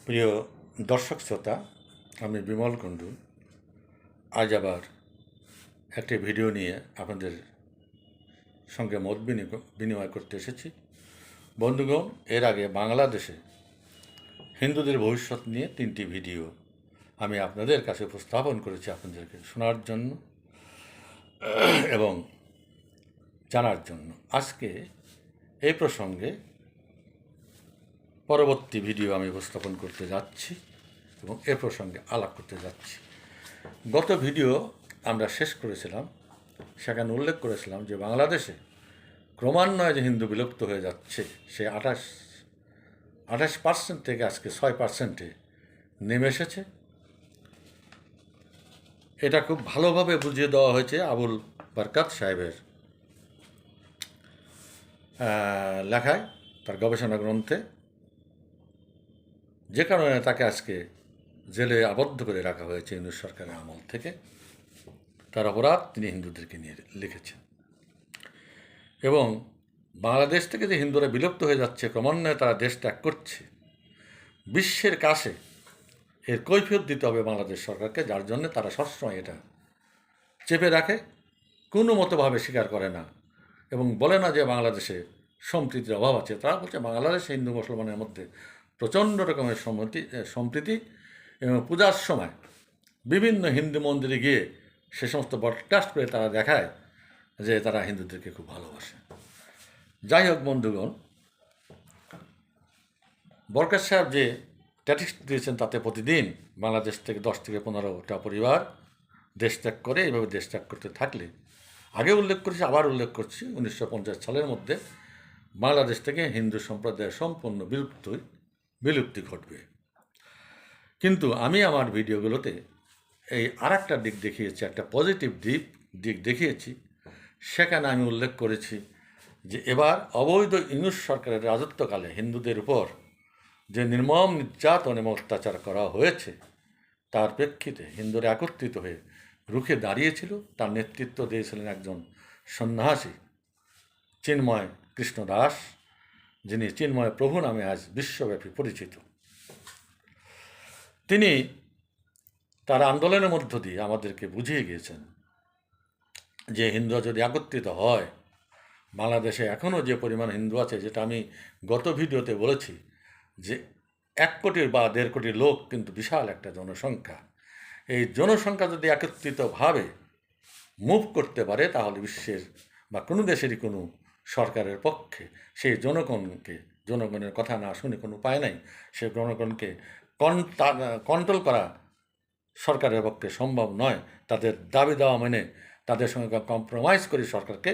প্রিয় দর্শক শ্রোতা, আমি বিমল কুণ্ডু আজ আবার একটি ভিডিও নিয়ে আপনাদের সঙ্গে মত বিনিময় করতে এসেছি। বন্ধুগণ, এর আগে বাংলাদেশে হিন্দুদের ভবিষ্যৎ নিয়ে 3টি ভিডিও আমি আপনাদের কাছে উপস্থাপন করেছি আপনাদেরকে শোনার জন্য এবং জানার জন্য। আজকে এই প্রসঙ্গে পরবর্তী ভিডিও আমি উপস্থাপন করতে যাচ্ছি এবং এ প্রসঙ্গে আলাপ করতে যাচ্ছি। গত ভিডিও আমরা শেষ করেছিলাম, সেখানে উল্লেখ করেছিলাম যে বাংলাদেশে ক্রমান্বয়ে যে হিন্দু বিলুপ্ত হয়ে যাচ্ছে সে 28% থেকে আজকে 6%-এ নেমে এসেছে। এটা খুব ভালোভাবে বুঝিয়ে দেওয়া হয়েছে আবুল বরকত সাহেবের লেখায়, তার গবেষণা গ্রন্থে, যে কারণে তাকে আজকে জেলে আবদ্ধ করে রাখা হয়েছে ইউনূস সরকারের আমল থেকে। তার অপরাধ তিনি হিন্দুদেরকে নিয়ে লিখেছেন এবং বাংলাদেশ থেকে যে হিন্দুরা বিলুপ্ত হয়ে যাচ্ছে, ক্রমান্বয়ে তারা দেশ ত্যাগ করছে, বিশ্বের কাছে এর কৈফিয়ত দিতে হবে বাংলাদেশ সরকারকে, যার জন্য তারা সবসময় এটা চেপে রাখে, কোনো মতোভাবে স্বীকার করে না এবং বলে না যে বাংলাদেশে সম্প্রীতির অভাব আছে। তারা বলছে বাংলাদেশে হিন্দু মুসলমানের মধ্যে প্রচণ্ড রকমের সম্প্রীতি এবং পূজার সময় বিভিন্ন হিন্দু মন্দিরে গিয়ে সে সমস্ত ব্রডকাস্ট করে তারা দেখায় যে তারা হিন্দুদেরকে খুব ভালোবাসে। যাই হোক বন্ধুগণ, বরকত সাহেব যে স্ট্যাটিস্টিক্স দিয়েছেন তাতে প্রতিদিন বাংলাদেশ থেকে 10 থেকে 15টা পরিবার দেশ ত্যাগ করে। এইভাবে দেশ ত্যাগ করতে থাকলে, আগে উল্লেখ করেছি আবার উল্লেখ করছি, 1950 সালের মধ্যে বাংলাদেশ থেকে হিন্দু সম্প্রদায়ের সম্পূর্ণ বিলুপ্তি ঘটবে। কিন্তু আমি আমার ভিডিওগুলোতে এই আরেকটা দিক দেখিয়েছি, একটা পজিটিভ দিক দেখিয়েছি। সেখানে আমি উল্লেখ করেছি যে এবার অবৈধ ইউনূস সরকারের রাজত্বকালে হিন্দুদের উপর যে নির্মম নির্যাতন এবং অত্যাচার করা হয়েছে, তার প্রেক্ষিতে হিন্দুরা একত্রিত হয়ে রুখে দাঁড়িয়েছিল। তার নেতৃত্ব দিয়েছিলেন একজন সন্ন্যাসী, চিন্ময় কৃষ্ণ দাস, যিনি চিন্ময় প্রভু নামে আজ বিশ্বব্যাপী পরিচিত। তিনি তার আন্দোলনের মধ্য দিয়ে আমাদেরকে বুঝিয়ে গিয়েছেন যে হিন্দুরা যদি একত্রিত হয়, বাংলাদেশে এখনও যে পরিমাণ হিন্দু আছে, যেটা আমি গত ভিডিওতে বলেছি যে 1 কোটির বা 1.5 কোটি লোক কিন্তু বিশাল একটা জনসংখ্যা। এই জনসংখ্যা যদি একত্রিতভাবে মুভ করতে পারে, তাহলে বিশ্বের বা কোনো দেশেরই কোনো সরকারের পক্ষে সেই জনগণের কথা না শুনে কোনো উপায় নাই, সে জনগণকে কন্ট্রোল করা সরকারের পক্ষে সম্ভব নয়। তাদের দাবি দেওয়া মেনে তাদের সঙ্গে কম্প্রোমাইজ করে সরকারকে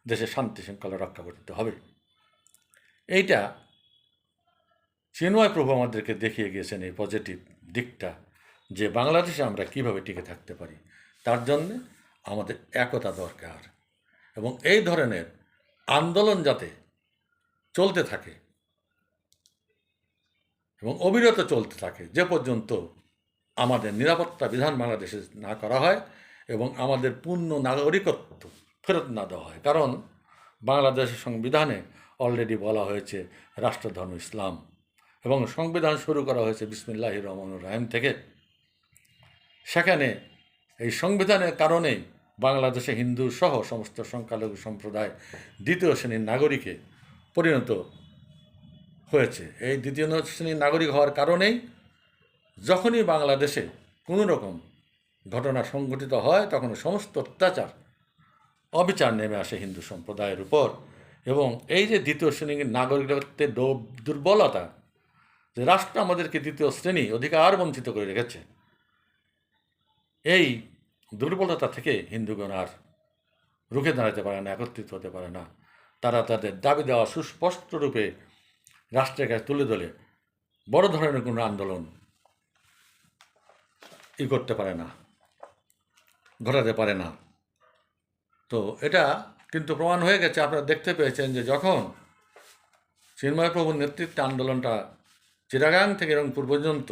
দেশের শান্তি শৃঙ্খলা রক্ষা করতে হবে। এইটা চিন্ময় প্রভু আমাদেরকে দেখিয়ে গিয়েছেন, এই পজিটিভ দিকটা, যে বাংলাদেশে আমরা কিভাবে টিকে থাকতে পারি। তার জন্যে আমাদের একতা দরকার এবং এই ধরনের আন্দোলন যাতে চলতে থাকে এবং অবিরত চলতে থাকে, যে পর্যন্ত আমাদের নিরাপত্তা বিধান বাংলাদেশে না করা হয় এবং আমাদের পূর্ণ নাগরিকত্ব ফেরত না দেওয়া হয়। কারণ বাংলাদেশের সংবিধানে অলরেডি বলা হয়েছে রাষ্ট্রধর্ম ইসলাম এবং সংবিধান শুরু করা হয়েছে বিসমিল্লাহির রহমানির রহিম থেকে। সেখানে এই সংবিধানের কারণেই বাংলাদেশে হিন্দু সহ সমস্ত সংখ্যালঘু সম্প্রদায় দ্বিতীয় শ্রেণীর নাগরিকে পরিণত হয়েছে। এই দ্বিতীয় শ্রেণীর নাগরিক হওয়ার কারণেই যখনই বাংলাদেশে কোনো রকম ঘটনা সংঘটিত হয়, তখন সমস্ত অত্যাচার অবিচার নেমে আসে হিন্দু সম্প্রদায়ের উপর। এবং এই যে দ্বিতীয় শ্রেণীর নাগরিকত্বের দুর্বলতা, যে রাষ্ট্র আমাদেরকে দ্বিতীয় শ্রেণী অধিকার বঞ্চিত করে রেখেছে, এই দুর্বলতা থেকে হিন্দুগণ আর রুখে দাঁড়াতে পারে না, একত্রিত হতে পারে না। তারা তাদের দাবি দেওয়া সুস্পষ্ট রূপে রাষ্ট্রের কাছে তুলে ধরে বড় ধরনের কোনো আন্দোলন করতে পারে না, ঘটাতে পারে না। তো এটা কিন্তু প্রমাণ হয়ে গেছে। আপনারা দেখতে পেয়েছেন যে যখন চিন্ময় প্রভুর নেতৃত্বে আন্দোলনটা চিটাগাং থেকে রংপুর পর্যন্ত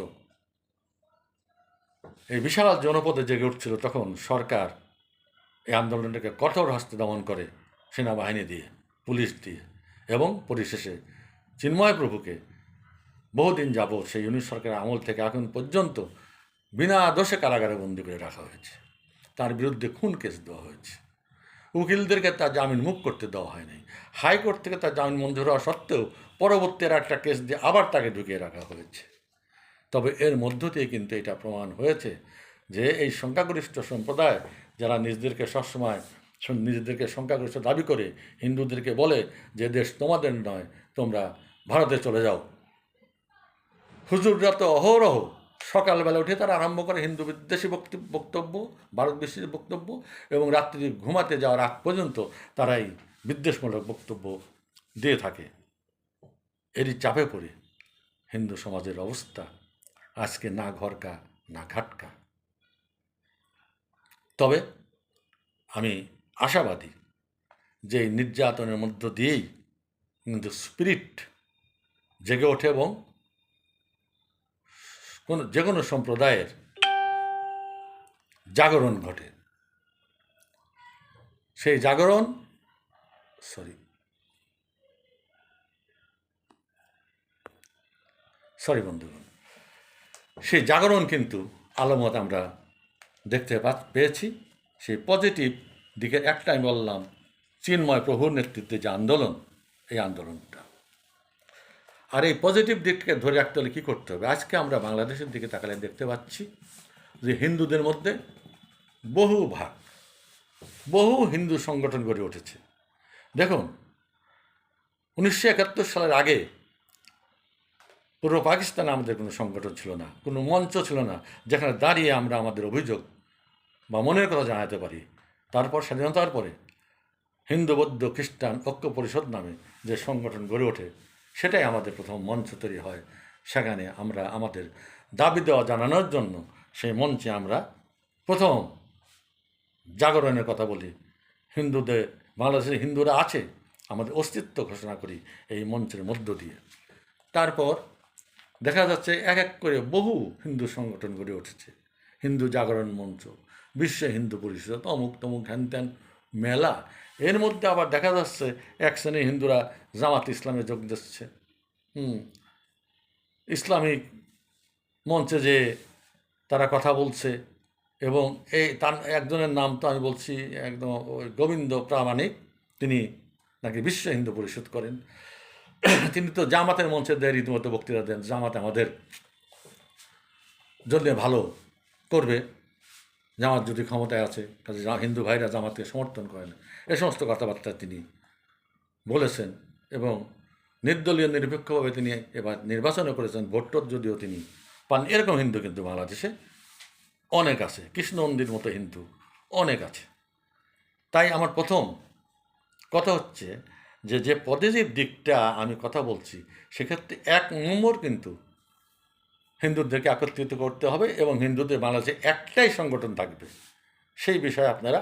এই বিশাল জনপদে জেগে উঠছিল, তখন সরকার এই আন্দোলনটাকে কঠোর হস্তে দমন করে সেনাবাহিনী দিয়ে, পুলিশ দিয়ে, এবং পরিশেষে চিন্ময় প্রভুকে বহুদিন যাবৎ সেই ইউনিট সরকারের আমল থেকে এখন পর্যন্ত বিনা দোষে কারাগারে বন্দি করে রাখা হয়েছে। তার বিরুদ্ধে খুন কেস দেওয়া হয়েছে। উকিলদেরকে তার জামিন মুখ করতে দেওয়া হয়নি। হাইকোর্ট থেকে তার জামিন মঞ্জুর হওয়া সত্ত্বেও পরবর্তী একটা কেস দিয়ে আবার তাকে ঢুকিয়ে রাখা হয়েছে। তবে এর মধ্য দিয়ে কিন্তু এটা প্রমাণ হয়েছে যে এই সংখ্যাগরিষ্ঠ সম্প্রদায় যারা নিজেদেরকে সবসময় নিজেদেরকে সংখ্যাগরিষ্ঠ দাবি করে হিন্দুদেরকে বলে যে দেশ তোমাদের নয়, তোমরা ভারতে চলে যাও, হুজুররা তো অহরহ সকালবেলা উঠে তারা আরম্ভ করে হিন্দু বিদ্বেষী বক্তব্য, ভারত বিদ্বেষী বক্তব্য, এবং রাত্রি ঘুমাতে যাওয়ার আগ পর্যন্ত তারাই বিদ্বেষমূলক বক্তব্য দিয়ে থাকে। এরই চাপে পড়ে হিন্দু সমাজের অবস্থা আজকে না ঘরকা না ঘাটকা। তবে আমি আশাবাদী যে এই নির্যাতনের মধ্য দিয়েই কিন্তু স্পিরিট জেগে ওঠে এবং যে কোনো সম্প্রদায়ের জাগরণ ঘটে। সেই জাগরণ বন্ধুগণ, সেই জাগরণ কিন্তু আলামত আমরা দেখতে পেয়েছি। সেই পজিটিভ দিকের একটাই বললাম, চিন্ময় প্রভুর নেতৃত্বে যে আন্দোলন, এই আন্দোলনটা। আর এই পজিটিভ দিকটাকে ধরে রাখতে হলে কী করতে হবে? আজকে আমরা বাংলাদেশের দিকে তাকালে দেখতে পাচ্ছি যে হিন্দুদের মধ্যে বহু ভাগ, বহু হিন্দু সংগঠন গড়ে উঠেছে। দেখুন, 1971 সালের আগে পূর্ব পাকিস্তানে আমাদের কোনো সংগঠন ছিল না, কোনো মঞ্চ ছিল না যেখানে দাঁড়িয়ে আমরা আমাদের অভিযোগ বা মনের কথা জানাতে পারি। তারপর স্বাধীনতার পরে হিন্দু বৌদ্ধ খ্রিস্টান ঐক্য পরিষদ নামে যে সংগঠন গড়ে ওঠে, সেটাই আমাদের প্রথম মঞ্চ তৈরি হয়। সেখানে আমরা আমাদের দাবি দেওয়া জানানোর জন্য সেই মঞ্চে আমরা প্রথম জাগরণের কথা বলি। হিন্দুদের, বাংলাদেশের হিন্দুরা আছে, আমাদের অস্তিত্ব ঘোষণা করি এই মঞ্চের মধ্য দিয়ে। তারপর দেখা যাচ্ছে এক এক করে বহু হিন্দু সংগঠন গড়ে উঠেছে। হিন্দু জাগরণ মঞ্চ, বিশ্ব হিন্দু পরিষদ, অমুক তমুক হ্যান ত্যান মেলা। এর মধ্যে আবার দেখা যাচ্ছে এক শ্রেণীর হিন্দুরা জামাত ইসলামে যোগ দিচ্ছে। ইসলামিক মঞ্চে যে তারা কথা বলছে, এবং এই তার একজনের নাম তো আমি বলছি একদম গোবিন্দ প্রামাণিক, তিনি নাকি বিশ্ব হিন্দু পরিষদ করেন। তিনি তো জামাতের মঞ্চে দেয় রীতিমতো বক্তৃতা দেন, জামাত আমাদের জন্য ভালো করবে, জামাত যদি ক্ষমতায় আছে, কাজে হিন্দু ভাইরা জামাতকে সমর্থন করেন, এ সমস্ত কথাবার্তা তিনি বলেছেন। এবং নির্দলীয় নিরপেক্ষভাবে তিনি এবার নির্বাচনও করেছেন, ভোটটোট যদিও তিনি পান। এরকম হিন্দু কিন্তু বাংলাদেশে অনেক আছে, কৃষ্ণনন্দীর মতো হিন্দু অনেক আছে। তাই আমার প্রথম কথা হচ্ছে যে পজিটিভ দিকটা আমি কথা বলছি, সেক্ষেত্রে 1 নম্বর কিন্তু হিন্দুদেরকে একত্রিত করতে হবে এবং হিন্দুদের বাংলাদেশে একটাই সংগঠন থাকবে। সেই বিষয়ে আপনারা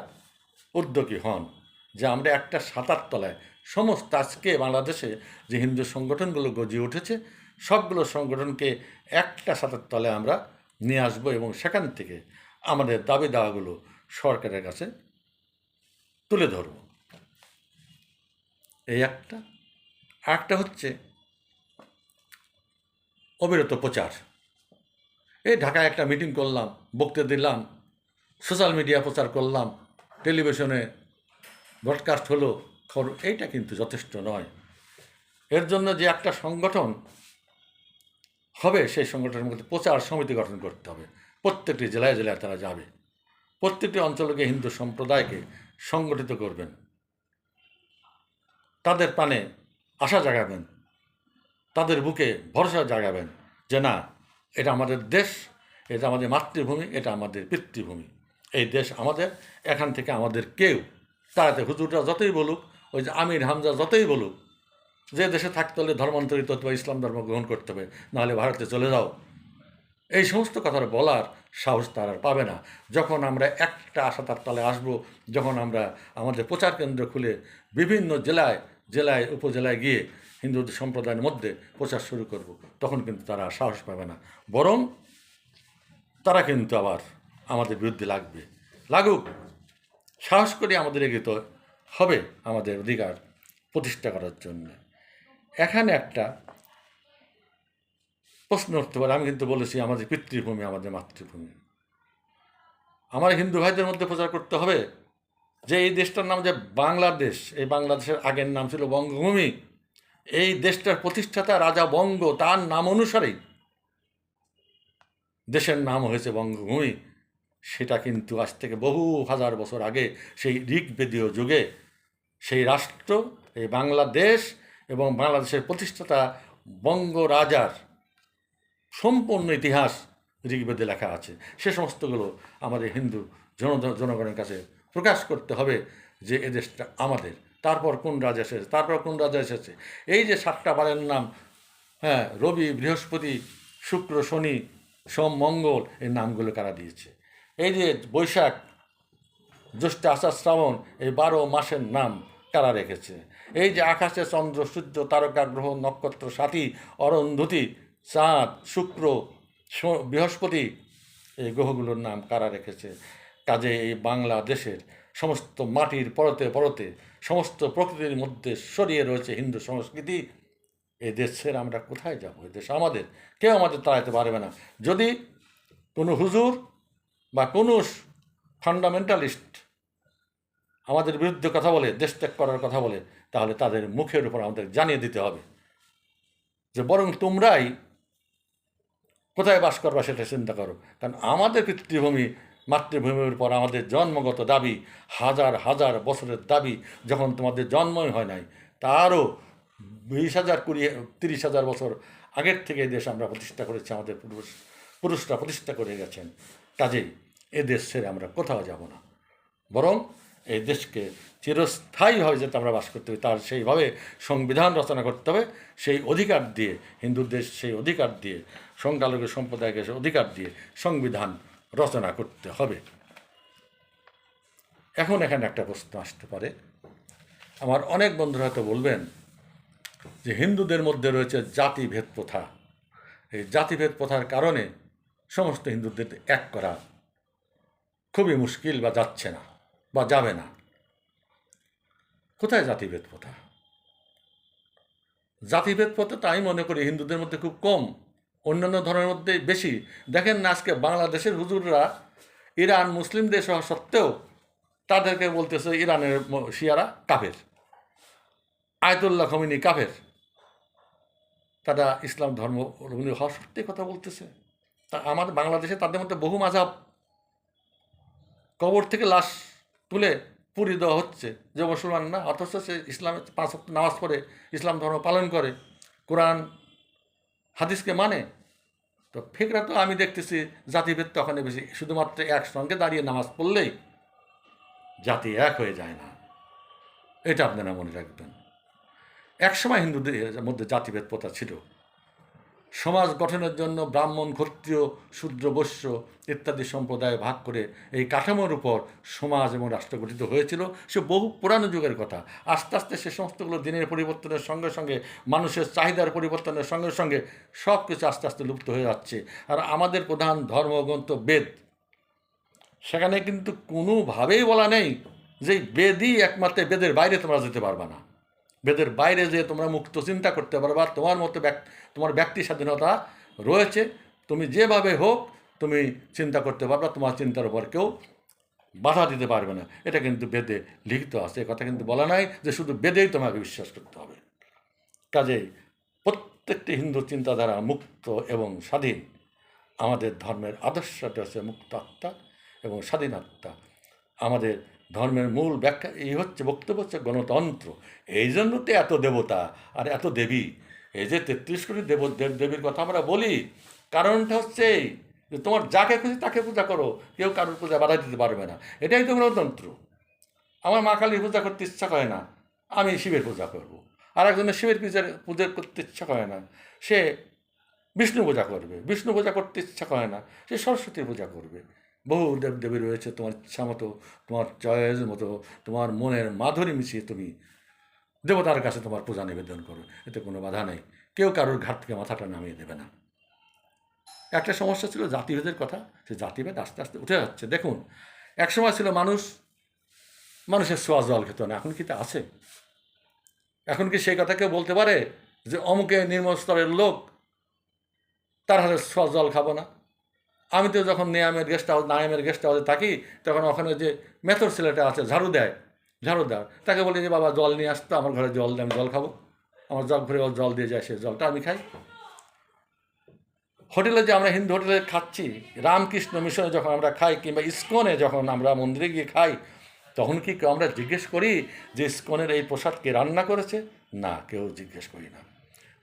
উদ্যোগী হন যে আমরা একটা ছাতার তলায় সমস্ত আজকে বাংলাদেশে যে হিন্দু সংগঠনগুলো গজিয়ে উঠেছে, সবগুলো সংগঠনকে একটা ছাতার তলায় আমরা নিয়ে আসবো এবং সেখান থেকে আমাদের দাবি দাওয়াগুলো সরকারের কাছে তুলে ধরব। এই একটা হচ্ছে অবিরত প্রচার। এই ঢাকায় একটা মিটিং করলাম, বক্তৃতা দিলাম, সোশ্যাল মিডিয়া প্রচার করলাম, টেলিভিশনে ব্রডকাস্ট হলো খবর, এইটা কিন্তু যথেষ্ট নয়। এর জন্য যে একটা সংগঠন হবে, সেই সংগঠনের মধ্যে প্রচার সমিতি গঠন করতে হবে। প্রত্যেকটি জেলায় জেলায় তারা যাবে, প্রত্যেকটি অঞ্চলকে হিন্দু সম্প্রদায়কে সংগঠিত করবেন, তাদের প্রাণে আশা জাগাবেন, তাদের বুকে ভরসা জাগাবেন যে না, এটা আমাদের দেশ, এটা আমাদের মাতৃভূমি, এটা আমাদের পিতৃভূমি, এই দেশ আমাদের, এখান থেকে আমাদের কেউ তাড়াতে, হুজুররা যতই বলুক, ওই যে আমির হামজা যতই বলুক যে দেশে থাকতে হলে ধর্মান্তরিত হতে হবে, ইসলাম ধর্ম গ্রহণ করতে হবে, নাহলে ভারতে চলে যাও, এই সমস্ত কথা বলার সাহস তারা পাবে না। যখন আমরা একটা আশা তার তলে আসবো, যখন আমরা আমাদের প্রচার কেন্দ্র খুলে বিভিন্ন জেলায় জেলায় উপজেলায় গিয়ে হিন্দু সম্প্রদায়ের মধ্যে প্রচার শুরু করব, তখন কিন্তু তারা সাহস পাবে না, বরং তারা কিন্তু আবার আমাদের বিরুদ্ধে লাগুক, সাহস করে আমাদের এগিয়ে হবে আমাদের অধিকার প্রতিষ্ঠা করার জন্য। এখানে একটা প্রশ্ন উঠতে পারে। আমি কিন্তু বলেছি আমাদের পিতৃভূমি, আমাদের মাতৃভূমি। আমার হিন্দু ভাইদের মধ্যে প্রচার করতে হবে যে এই দেশটার নাম যে বাংলাদেশ, এই বাংলাদেশের আগের নাম ছিল বঙ্গভূমি। এই দেশটার প্রতিষ্ঠাতা রাজা বঙ্গ, তার নাম অনুসারেই দেশের নাম হয়েছে বঙ্গভূমি। সেটা কিন্তু আজ থেকে বহু হাজার বছর আগে সেই ঋগ্বেদীয় যুগে সেই রাষ্ট্র, এই বাংলাদেশ এবং বাংলাদেশের প্রতিষ্ঠাতা বঙ্গ রাজার সম্পূর্ণ ইতিহাস ঋগ্বেদে লেখা আছে। সে সমস্তগুলো আমাদের হিন্দু জনগণের কাছে প্রকাশ করতে হবে যে এ দেশটা আমাদের। তারপর কোন রাজা এসেছে, তারপর কোন রাজা এসেছে। এই যে 7টা বারের নাম, হ্যাঁ, রবি, বৃহস্পতি, শুক্র, শনি, সোম, মঙ্গল, এই নামগুলো কারা দিয়েছে? এই যে বৈশাখ, জ্যৈষ্ঠ, আষাঢ়, শ্রাবণ, এই 12 মাসের নাম কারা রেখেছে? এই যে আকাশে চন্দ্র, সূর্য, তারকা, গ্রহ, নক্ষত্র, সাথী, অরন্ধতী, চাঁদ, শুক্র, বৃহস্পতি, এই গ্রহগুলোর নাম কারা রেখেছে? কাজে এই বাংলাদেশের সমস্ত মাটির পরতে পরতে সমস্ত প্রকৃতির মধ্যে ছড়িয়ে রয়েছে হিন্দু সংস্কৃতি। এই দেশের আমরা কোথায় যাব? এই দেশ আমাদের, কেউ আমাদের তাড়াইতে পারবে না। যদি কোনো হুজুর বা কোনো ফান্ডামেন্টালিস্ট আমাদের বিরুদ্ধে কথা বলে, দেশ ত্যাগ করার কথা বলে, তাহলে তাদের মুখের উপর আমাদের জানিয়ে দিতে হবে যে বরং তোমরাই কোথায় বাস করবা সেটা চিন্তা করো। কারণ আমাদের পিতৃভূমি, মাতৃভূমির উপর আমাদের জন্মগত দাবি, হাজার হাজার বছরের দাবি, যখন তোমাদের জন্মই হয় নাই, তারও 20,000, 20, 30,000 বছর আগের থেকে এই দেশ আমরা প্রতিষ্ঠা করেছি, আমাদের পুরুষরা প্রতিষ্ঠা করে গেছেন। কাজেই এ দেশ ছেড়ে আমরা কোথাও যাব না, বরং এই দেশকে চিরস্থায়ীভাবে যাতে আমরা বাস করতে হবে তার সেইভাবে সংবিধান রচনা করতে হবে। সেই অধিকার দিয়ে, হিন্দুদের সেই অধিকার দিয়ে, সংখ্যালঘু সম্প্রদায়কে সেই অধিকার দিয়ে সংবিধান রচনা করতে হবে। এখন এখানে একটা প্রশ্ন আসতে পারে, আমার অনেক বন্ধুরা হয়তো বলবেন যে হিন্দুদের মধ্যে রয়েছে জাতিভেদ প্রথা। এই জাতিভেদ প্রথার কারণে সমস্ত হিন্দুদের এক করা খুবই মুশকিল, বা যাচ্ছে না, বা যাবে না। কোথায় জাতিভেদ প্রথা? জাতিভেদ প্রথা তো আমি মনে করি হিন্দুদের মধ্যে খুব কম, অন্যান্য ধর্মের মধ্যে বেশি। দেখেন না, আজকে বাংলাদেশের হুজুররা ইরান মুসলিম দেশ হওয়া সত্ত্বেও তাদেরকে বলতেছে ইরানের শিয়ারা কাফের, আয়াতুল্লাহ খমিনি কাফের। তারা ইসলাম ধর্ম অবলম্বী হওয়া সত্ত্বেও কথা বলতেছে। তা আমাদের বাংলাদেশে তাদের মধ্যে বহু মাযহাব, কবর থেকে লাশ তুলে পুড়িয়ে দেওয়া হচ্ছে, যে মুসলমান না, অথচ সে ইসলামের 5 ওয়াক্ত নামাজ পড়ে, ইসলাম ধর্ম পালন করে, কোরআন হাদিসকে মানে। তো ফেকরা তো আমি দেখতেছি জাতিভেদ তো ওখানে বেশি। শুধুমাত্র একসঙ্গে দাঁড়িয়ে নামাজ পড়লেই জাতি এক হয়ে যায় না, এটা আপনারা মনে রাখবেন। একসময় হিন্দুদের মধ্যে জাতিভেদ প্রথা ছিল। সমাজ গঠনের জন্য ব্রাহ্মণ, ক্ষত্রিয়, শূদ্র, বৈশ্য ইত্যাদি সম্প্রদায় ভাগ করে এই কাঠামোর উপর সমাজ এবং রাষ্ট্র গঠিত হয়েছিল। সে বহু পুরানো যুগের কথা। আস্তে আস্তে সে সমস্তগুলো দিনের পরিবর্তনের সঙ্গে সঙ্গে, মানুষের চাহিদার পরিবর্তনের সঙ্গে সঙ্গে সব কিছু আস্তে আস্তে লুপ্ত হয়ে যাচ্ছে। আর আমাদের প্রধান ধর্মগ্রন্থ বেদ, সেখানে কিন্তু কোনোভাবেই বলা নেই যে বেদই একমাত্র, বেদের বাইরে তোমরা যেতে পারবা না, বেদের বাইরে যে তোমরা মুক্ত চিন্তা করতে পারবা, তোমার মতো তোমার ব্যক্তি স্বাধীনতা রয়েছে, তুমি যেভাবে হোক তুমি চিন্তা করতে পারবা, তোমার চিন্তার উপর কেউ বাধা দিতে পারবে না। এটা কিন্তু বেদে লিখিত আছে, কথা কিন্তু বলা নাই যে শুধু বেদেই তোমাকে বিশ্বাস করতে হবে। কাজেই প্রত্যেকটি হিন্দু চিন্তাধারা মুক্ত এবং স্বাধীন। আমাদের ধর্মের আদর্শটা হচ্ছে মুক্ত আত্মা এবং স্বাধীন আত্মা। আমাদের ধর্মের মূল ব্যাখ্যা এই হচ্ছে, বক্তব্য হচ্ছে গণতন্ত্র। এই জন্য তো এত দেবতা আর এত দেবী। এই যে 33 কোটি দেব দেবীর কথা আমরা বলি, কারণটা হচ্ছে এই যে তোমার যাকে খুশি তাকে পূজা করো, কেউ কারোর পূজা বাধা দিতে পারবে না। এটাই তো গণতন্ত্র। আমার মা কালীর পূজা করতে ইচ্ছা করে না, আমি শিবের পূজা করব। আর একজনের শিবের পূজা করতে ইচ্ছা করে না, সে বিষ্ণু পূজা করবে। বিষ্ণু পূজা করতে ইচ্ছা করে না, সে সরস্বতীর পূজা করবে। বহু দেবদেবী রয়েছে, তোমার ইচ্ছা মতো, তোমার চয়েস মতো, তোমার মনের মাধুরী মিশিয়ে তুমি দেবতার কাছে তোমার পূজা নিবেদন করো, এতে কোনো বাধা নেই। কেউ কারোর ঘাট থেকে মাথাটা নামিয়ে দেবে না। একটা সমস্যা ছিল জাতিভেদের কথা, সে জাতিভেদ আস্তে আস্তে উঠে যাচ্ছে। দেখুন, একসময় ছিল মানুষের সোয়া জল খেত না, এখন কি তা আছে? এখন কি সেই কথা কেউ বলতে পারে যে অমুকে নিম্ন স্তরের লোক, তার হাতে জল খাবো না? আমি তো যখন নায়ামের গেস্ট হাউসে থাকি, তখন ওখানে যে মেথর ছেলেটা আছে ঝাড়ুদার, তাকে বলি যে বাবা জল নিয়ে আসতো, আমার ঘরে জল দিয়ে আমি জল খাবো, আমার জগ ভরে জল দিয়ে যায়, সে জলটা আমি খাই। হোটেলে যে আমরা হিন্দু হোটেলে খাচ্ছি, রামকৃষ্ণ মিশনে যখন আমরা খাই, কিংবা ইস্কনে যখন আমরা মন্দিরে গিয়ে খাই, তখন কি আমরা জিজ্ঞেস করি যে ইস্কনের এই প্রসাদ কে রান্না করেছে? না, কেউ জিজ্ঞেস করি না।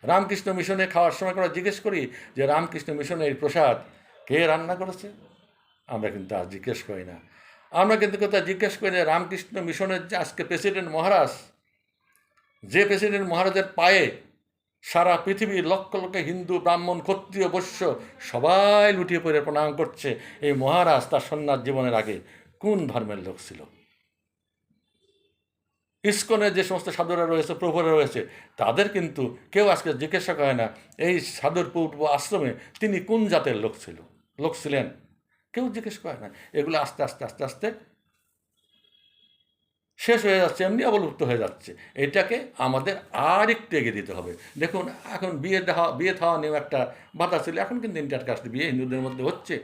রামকৃষ্ণ মিশনে খাওয়ার সময় আমরা জিজ্ঞেস করি যে রামকৃষ্ণ মিশনের এই প্রসাদ কে রান্না করেছে? আমরা কিন্তু আর জিজ্ঞেস করি না। আমরা কিন্তু কোথাও জিজ্ঞেস করি না রামকৃষ্ণ মিশনের যে আজকে প্রেসিডেন্ট মহারাজ, যে প্রেসিডেন্ট মহারাজের পায়ে সারা পৃথিবীর লক্ষ লক্ষ হিন্দু, ব্রাহ্মণ, ক্ষত্রিয়, বৈশ্য সবাই লুটিয়ে পড়ে প্রণাম করছে, এই মহারাজ তার সন্ন্যাস জীবনের আগে কোন ধর্মের লোক ছিল? ইস্কনের যে সমস্ত সাধুরা রয়েছে, প্রভুরা রয়েছে, তাদের কিন্তু কেউ আজকে জিজ্ঞাসা করে না এই সাধুর পূর্ব আশ্রমে তিনি কোন জাতের লোক ছিলেন, কেউ জিজ্ঞেস করে না। এগুলো আস্তে আস্তে আস্তে আস্তে শেষ হয়ে যাচ্ছে, এমনি অবলুপ্ত হয়ে যাচ্ছে। এটাকে আমাদের আর একটু এগিয়ে দিতে হবে। দেখুন, এখন বিয়ে থাওয়া নিয়েও একটা বাধা ছিল, এখন কিন্তু ইন্টারকাস্ট বিয়ে হিন্দুদের মধ্যে হচ্ছে।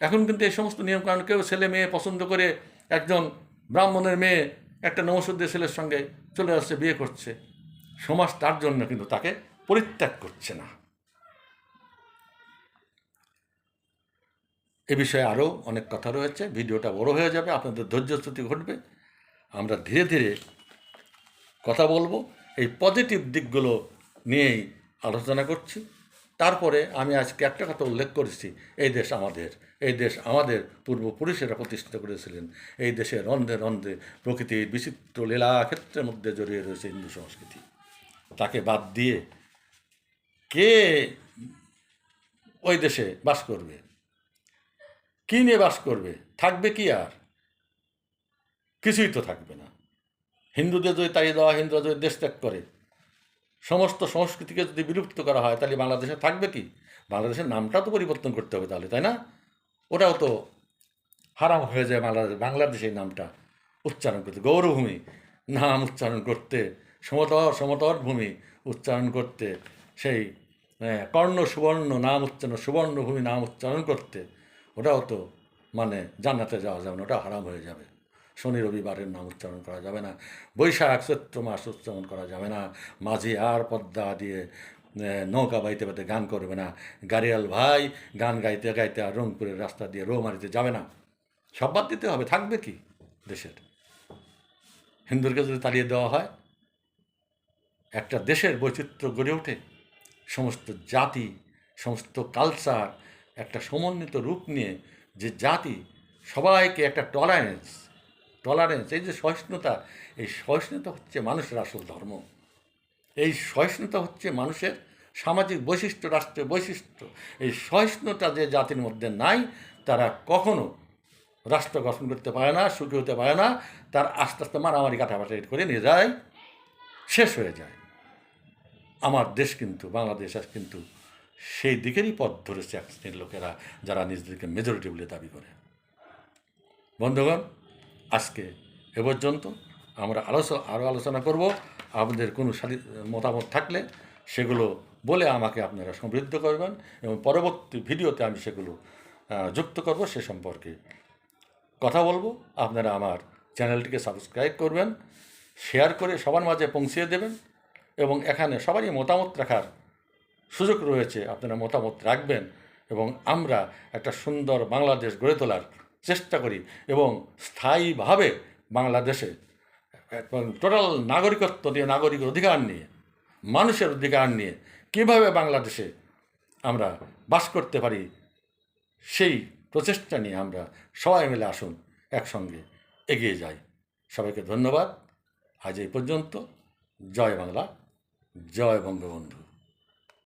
এখন কিন্তু এই সমস্ত নিয়মকানুন, কেউ ছেলে মেয়ে পছন্দ করে একজন ব্রাহ্মণের মেয়ে একটা নমশূদ্রের ছেলের সঙ্গে চলে আসছে, বিয়ে করছে, সমাজ তার জন্য কিন্তু তাকে পরিত্যাগ করছে না। এ বিষয়ে আরও অনেক কথা রয়েছে, ভিডিওটা বড় হয়ে যাবে, আপনাদের ধৈর্যচ্যুতি ঘটবে। আমরা ধীরে ধীরে কথা বলবো, এই পজিটিভ দিকগুলো নিয়েই আলোচনা করছি। তারপরে আমি আজকে একটা কথা উল্লেখ করেছি, এই দেশ আমাদের পূর্বপুরুষেরা প্রতিষ্ঠিত করেছিলেন। এই দেশে রন্ধে রন্ধে প্রকৃতির বিচিত্র লীলা ক্ষেত্রের মধ্যে জড়িয়ে রয়েছে হিন্দু সংস্কৃতি। তাকে বাদ দিয়ে কে ওই দেশে বাস করবে? কী নিয়ে বাস করবে? থাকবে কি? আর কিছুই তো থাকবে না। হিন্দুদের যদি তাড়িয়ে দেওয়া, হিন্দুরা যদি দেশ ত্যাগ করে, সমস্ত সংস্কৃতিকে যদি বিলুপ্ত করা হয়, তাহলে বাংলাদেশে থাকবে কি? বাংলাদেশের নামটা তো পরিবর্তন করতে হবে তাহলে, তাই না? ওটাও তো হারাম হয়ে যায় বাংলাদেশ এই নামটা উচ্চারণ করতে, গৌরভূমি নাম উচ্চারণ করতে, সমতর ভূমি উচ্চারণ করতে, সেই কর্ণ সুবর্ণ নাম উচ্চারণ, সুবর্ণভূমি নাম উচ্চারণ করতে, ওটাও তো মানে জান্নাতে যাওয়া যাবে না, ওটা হারাম হয়ে যাবে। শনি রবিবারের নাম উচ্চারণ করা যাবে না, বৈশাখ চৈত্র মাস উচ্চারণ করা যাবে না, মাঝি আর পদ্মা দিয়ে নৌকা বাইতে বাইতে গান করবে না, গাড়িয়াল ভাই গান গাইতে গাইতে আর রংপুরের রাস্তা দিয়ে রৌমারিতে যাবে না। সব বাদ দিতে হবে, থাকবে কি দেশের? হিন্দুদেরকে যদি তাড়িয়ে দেওয়া হয়, একটা দেশের বৈচিত্র্য গড়ে ওঠে, সমস্ত জাতি, সমস্ত কালচার একটা সমন্বিত রূপ নিয়ে, যে জাতি সবাইকে একটা টলারেন্স, এই যে সহিষ্ণুতা, এই সহিষ্ণুতা হচ্ছে মানুষের আসল ধর্ম। এই সহিষ্ণুতা হচ্ছে মানুষের সামাজিক বৈশিষ্ট্য, রাষ্ট্রের বৈশিষ্ট্য। এই সহিষ্ণুতা যে জাতির মধ্যে নাই, তারা কখনো রাষ্ট্র গঠন করতে পারে না, সুখী হতে পারে না। তার আস্তে আস্তে মারামারি কাটাবাটি করে নিয়ে যায়, শেষ হয়ে যায়। আমার দেশ কিন্তু, বাংলাদেশ আজ কিন্তু সেই দিকেরই পথ ধরেছে এক শ্রেণীর লোকেরা, যারা নিজেদেরকে মেজরিটি বলে দাবি করে। বন্ধুগণ, আজকে এ পর্যন্ত। আমরা আরও আলোচনা করব। আপনাদের কোনো মতামত থাকলে সেগুলো বলে আমাকে আপনারা সমৃদ্ধ করবেন, এবং পরবর্তী ভিডিওতে আমি সেগুলো যুক্ত করব, সে সম্পর্কে কথা বলবো। আপনারা আমার চ্যানেলটিকে সাবস্ক্রাইব করবেন, শেয়ার করে সবার মাঝে পৌঁছিয়ে দেবেন, এবং এখানে সবারই মতামত রাখার সুযোগ রয়েছে, আপনারা মতামত রাখবেন, এবং আমরা একটা সুন্দর বাংলাদেশ গড়ে তোলার চেষ্টা করি, এবং স্থায়ীভাবে বাংলাদেশে টোটাল নাগরিকত্ব নিয়ে, নাগরিক অধিকার নিয়ে, মানুষের অধিকার নিয়ে কীভাবে বাংলাদেশে আমরা বাস করতে পারি, সেই প্রচেষ্টা নিয়ে আমরা সবাই মিলে আসুন একসঙ্গে এগিয়ে যাই। সবাইকে ধন্যবাদ। আজ এই পর্যন্ত। জয় বাংলা, জয় বঙ্গবন্ধু।